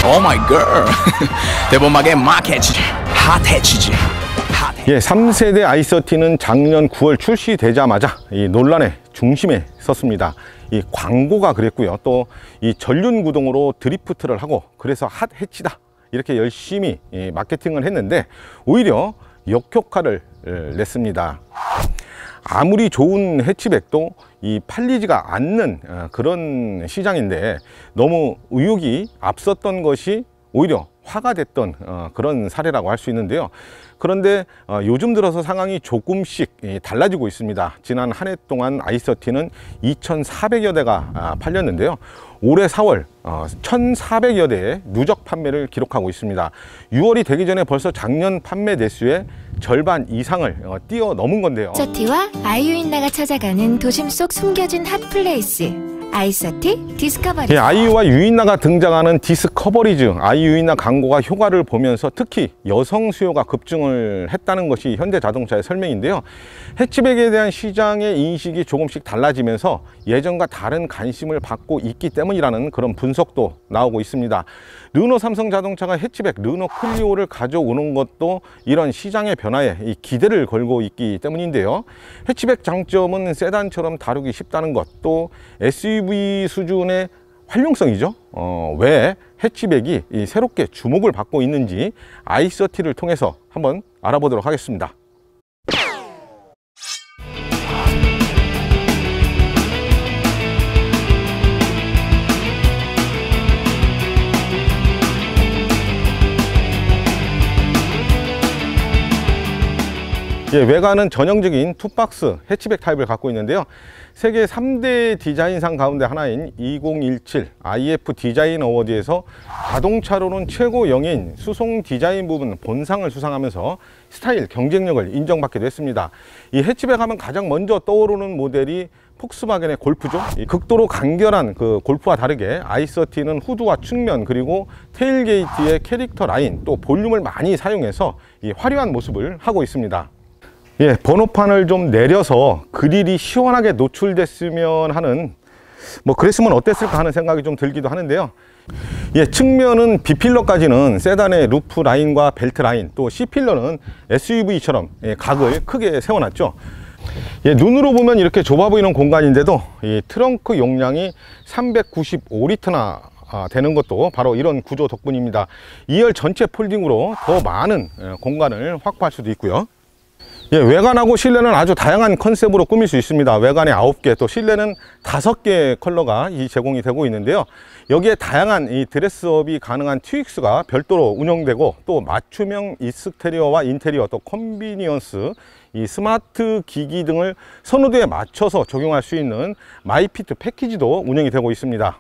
오 마이 걸. 대범하게 막 해지지. 핫해지지. 예, 3세대 i30는 작년 9월 출시되자마자 이 논란의 중심에 섰습니다. 이 광고가 그랬고요. 또 이 전륜 구동으로 드리프트를 하고 그래서 핫해치다 이렇게 열심히 마케팅을 했는데 오히려 역효과를 냈습니다. 아무리 좋은 해치백도 이 팔리지가 않는 그런 시장인데 너무 의욕이 앞섰던 것이 오히려 화가 됐던 그런 사례라고 할 수 있는데요. 그런데 요즘 들어서 상황이 조금씩 달라지고 있습니다. 지난 한 해 동안 i30는 2,400여 대가 팔렸는데요. 올해 4월 1,400여 대의 누적 판매를 기록하고 있습니다. 6월이 되기 전에 벌써 작년 판매 대수의 절반 이상을 뛰어넘은 건데요. i30와 아이유인나가 찾아가는 도심 속 숨겨진 핫플레이스 i30 디스커버리즈. 예, 아이유와 유인나가 등장하는 디스커버리즈 아이유인나 광고가 효과를 보면서 특히 여성 수요가 급증을 했다는 것이 현대자동차의 설명인데요. 해치백에 대한 시장의 인식이 조금씩 달라지면서 예전과 다른 관심을 받고 있기 때문이라는 그런 분석도 나오고 있습니다. 르노 삼성자동차가 해치백 르노 클리오를 가져오는 것도 이런 시장의 변화에 이 기대를 걸고 있기 때문인데요. 해치백 장점은 세단처럼 다루기 쉽다는 것, 또 SUV 수준의 활용성이죠. 왜 해치백이 새롭게 주목을 받고 있는지 i30를 통해서 한번 알아보도록 하겠습니다. 예, 외관은 전형적인 투박스 해치백 타입을 갖고 있는데요. 세계 3대 디자인상 가운데 하나인 2017 IF 디자인 어워드에서 자동차로는 최고 영예인 수송 디자인 부분 본상을 수상하면서 스타일 경쟁력을 인정받기도 했습니다. 이 해치백 하면 가장 먼저 떠오르는 모델이 폭스바겐의 골프죠. 이 극도로 간결한 그 골프와 다르게 i30는 후드와 측면 그리고 테일게이트의 캐릭터 라인 또 볼륨을 많이 사용해서 이 화려한 모습을 하고 있습니다. 예, 번호판을 좀 내려서 그릴이 시원하게 노출됐으면 하는, 그랬으면 어땠을까 하는 생각이 좀 들기도 하는데요. 예, 측면은 B필러까지는 세단의 루프 라인과 벨트 라인, 또 C필러는 SUV처럼 각을 크게 세워놨죠. 예, 눈으로 보면 이렇게 좁아 보이는 공간인데도 이 트렁크 용량이 395리터나 되는 것도 바로 이런 구조 덕분입니다. 2열 전체 폴딩으로 더 많은 공간을 확보할 수도 있고요. 예, 외관하고 실내는 아주 다양한 컨셉으로 꾸밀 수 있습니다. 외관에 9개, 또 실내는 5개의 컬러가 제공이 되고 있는데요. 여기에 다양한 이 드레스업이 가능한 TWX가 별도로 운영되고 또 맞춤형 익스테리어와 인테리어 또 컨비니언스, 이 스마트 기기 등을 선호도에 맞춰서 적용할 수 있는 마이피트 패키지도 운영이 되고 있습니다.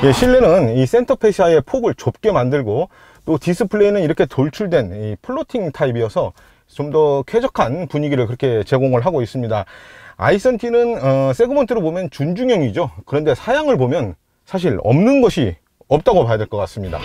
예, 실내는 이 센터 페시아의 폭을 좁게 만들고 또 디스플레이는 이렇게 돌출된 이 플로팅 타입이어서 좀 더 쾌적한 분위기를 그렇게 제공을 하고 있습니다. i30는 세그먼트로 보면 준중형이죠. 그런데 사양을 보면 사실 없는 것이 없다고 봐야 될 것 같습니다.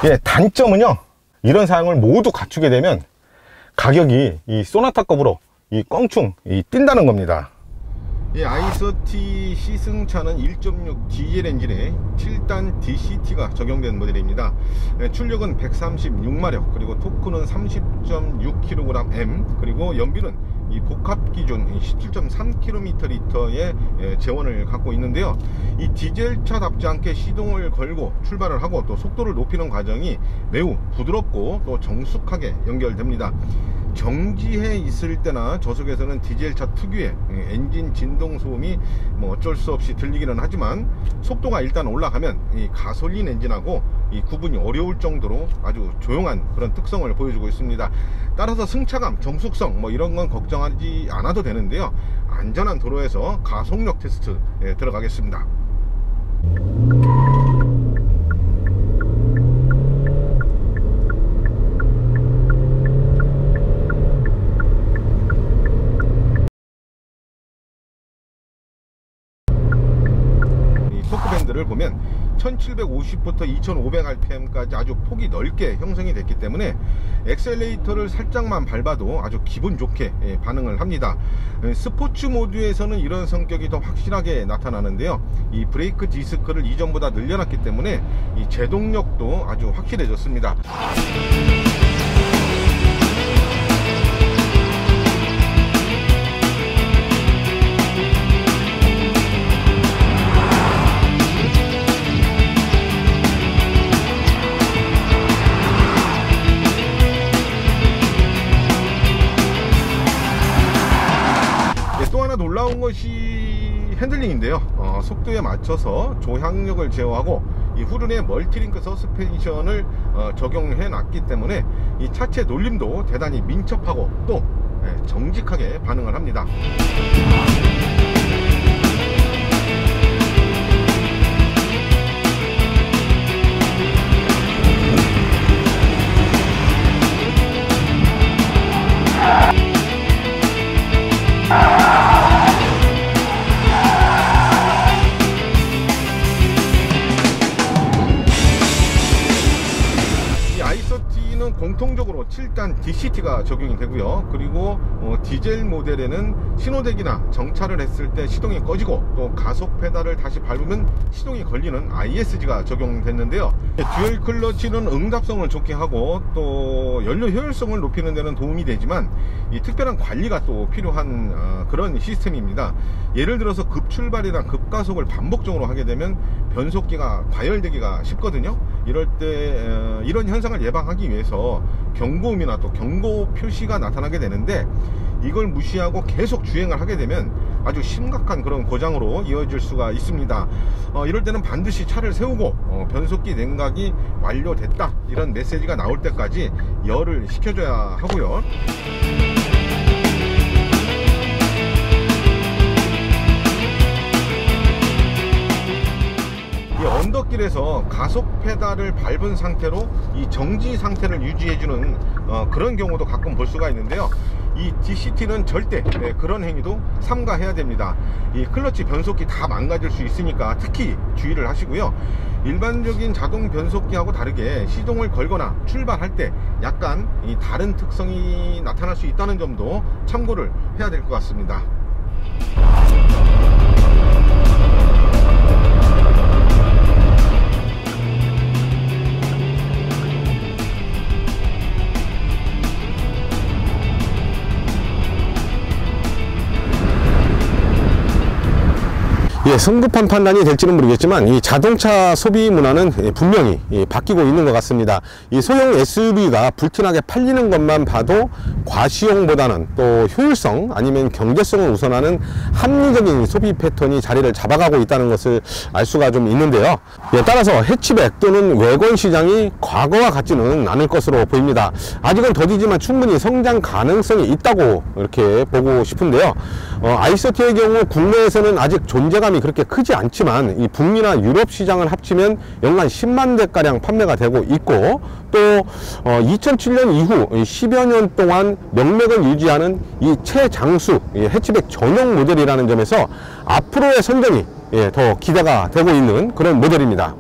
예, 단점은요, 이런 사양을 모두 갖추게 되면 가격이 이 소나타급으로 이 껑충 뛴다는 겁니다. 예, i30 시승차는 1.6 디젤 엔진에 7단 DCT가 적용된 모델입니다. 예, 출력은 136마력, 그리고 토크는 30.6kgm, 그리고 연비는 이 복합 기준 17.3km/리터의 제원을 갖고 있는데요. 이 디젤차답지 않게 시동을 걸고 출발을 하고 또 속도를 높이는 과정이 매우 부드럽고 또 정숙하게 연결됩니다. 정지해 있을 때나 저속에서는 디젤차 특유의 엔진 진동 소음이 뭐 어쩔 수 없이 들리기는 하지만 속도가 일단 올라가면 이 가솔린 엔진하고 이 구분이 어려울 정도로 아주 조용한 그런 특성을 보여주고 있습니다. 따라서 승차감, 정숙성 뭐 이런 건 걱정하지 않아도 되는데요. 안전한 도로에서 가속력 테스트에 들어가겠습니다. 토크밴드를 보면 1750부터 2500rpm까지 아주 폭이 넓게 형성이 됐기 때문에 엑셀레이터를 살짝만 밟아도 아주 기분 좋게 반응을 합니다. 스포츠 모드에서는 이런 성격이 더 확실하게 나타나는데요. 이 브레이크 디스크를 이전보다 늘려놨기 때문에 이 제동력도 아주 확실해졌습니다. 놀라운 것이 핸들링인데요. 속도에 맞춰서 조향력을 제어하고 이 후륜에 멀티링크 서스펜션을 적용해 놨기 때문에 이 차체 놀림도 대단히 민첩하고 또 정직하게 반응을 합니다. i30는 공통적으로 7단 DCT가 적용이 되고요. 그리고 디젤 모델에는 신호대기나 정차를 했을 때 시동이 꺼지고 또 가속 페달을 다시 밟으면 시동이 걸리는 ISG가 적용됐는데요. 듀얼 클러치는 응답성을 좋게 하고 또 연료 효율성을 높이는 데는 도움이 되지만 이 특별한 관리가 또 필요한 그런 시스템입니다. 예를 들어서 급출발이나 급가속을 반복적으로 하게 되면 변속기가 과열되기가 쉽거든요. 이럴 때 이런 현상을 예방하기 위해서 경고음이나 또 경고 표시가 나타나게 되는데 이걸 무시하고 계속 주행을 하게 되면 아주 심각한 그런 고장으로 이어질 수가 있습니다. 이럴 때는 반드시 차를 세우고 변속기 냉각이 완료됐다 이런 메시지가 나올 때까지 열을 식혀줘야 하고요. 이 언덕길에서 가속 페달을 밟은 상태로 이 정지 상태를 유지해주는 그런 경우도 가끔 볼 수가 있는데요. 이 DCT는 절대 그런 행위도 삼가해야 됩니다. 이 클러치 변속기 다 망가질 수 있으니까 특히 주의를 하시고요. 일반적인 자동 변속기하고 다르게 시동을 걸거나 출발할 때 약간 이 다른 특성이 나타날 수 있다는 점도 참고를 해야 될 것 같습니다. 성급한 판단이 될지는 모르겠지만 이 자동차 소비 문화는 분명히 바뀌고 있는 것 같습니다. 이 소형 SUV가 불티나게 팔리는 것만 봐도 과시용보다는 또 효율성 아니면 경제성을 우선하는 합리적인 소비 패턴이 자리를 잡아가고 있다는 것을 알 수가 좀 있는데요. 따라서 해치백 또는 외건 시장이 과거와 같지는 않을 것으로 보입니다. 아직은 더디지만 충분히 성장 가능성이 있다고 이렇게 보고 싶은데요. i30의 경우 국내에서는 아직 존재감이 그렇게 크지 않지만 이 북미나 유럽 시장을 합치면 연간 10만 대가량 판매가 되고 있고 또 2007년 이후 10여 년 동안 명맥을 유지하는 이 최장수 해치백 전용 모델이라는 점에서 앞으로의 선전이 더 기대가 되고 있는 그런 모델입니다.